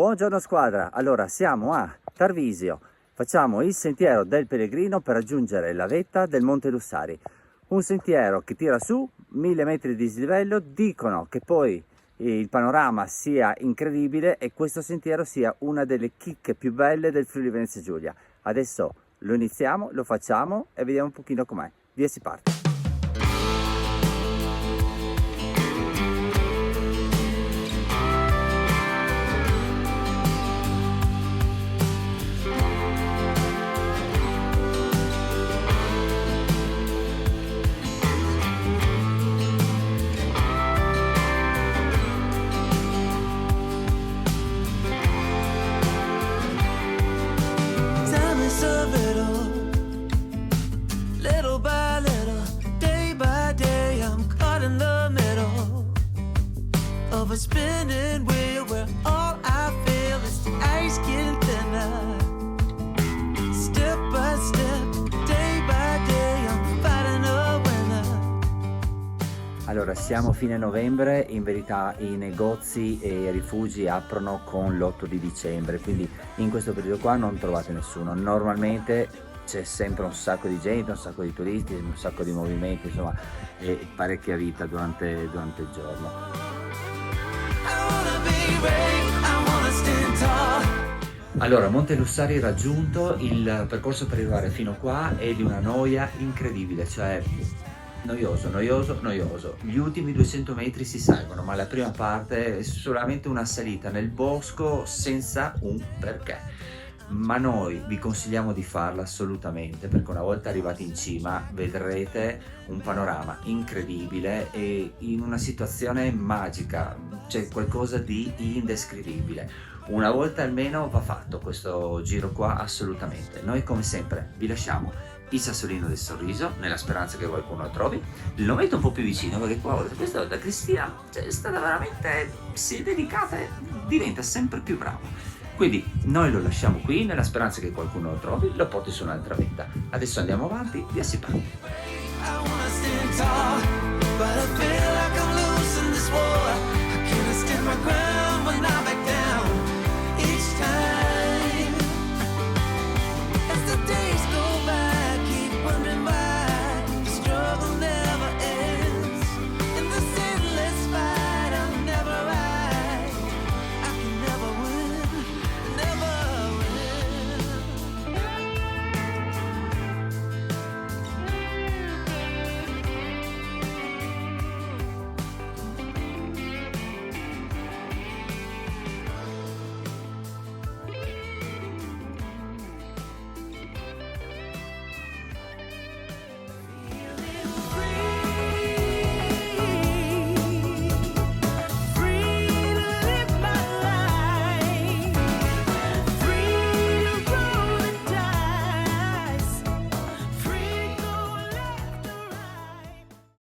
Buongiorno squadra, allora siamo a Tarvisio, facciamo il sentiero del Pellegrino per raggiungere la vetta del Monte Lussari, un sentiero che tira su 1000 metri di dislivello, dicono che poi il panorama sia incredibile e questo sentiero sia una delle chicche più belle del Friuli Venezia Giulia. Adesso lo iniziamo, lo facciamo e vediamo un pochino com'è. Via si parte! Of a spinning wheel where all I feel is the ice getting thinner. Step by step, day by day, I'm fighting a winner. Allora, siamo fine novembre, in verità i negozi e i rifugi aprono con l'8 di dicembre, quindi in questo periodo qua non trovate nessuno. Normalmente c'è sempre un sacco di gente, un sacco di turisti, un sacco di movimenti, insomma, e parecchia vita durante il giorno. Allora, Monte Lussari raggiunto, il percorso per arrivare fino qua è di una noia incredibile, cioè noioso. Gli ultimi 200 metri si salgono, ma la prima parte è solamente una salita nel bosco senza un perché. Ma noi vi consigliamo di farla assolutamente, perché una volta arrivati in cima vedrete un panorama incredibile e in una situazione magica, c'è qualcosa di indescrivibile. Una volta almeno va fatto questo giro qua assolutamente. Noi come sempre vi lasciamo il sassolino del sorriso, nella speranza che qualcuno lo trovi. Lo metto un po' più vicino perché qua questa volta Cristina è stata veramente, si è dedicata e diventa sempre più brava. Quindi noi lo lasciamo qui nella speranza che qualcuno lo trovi, lo porti su un'altra vetta. Adesso andiamo avanti, via si parte.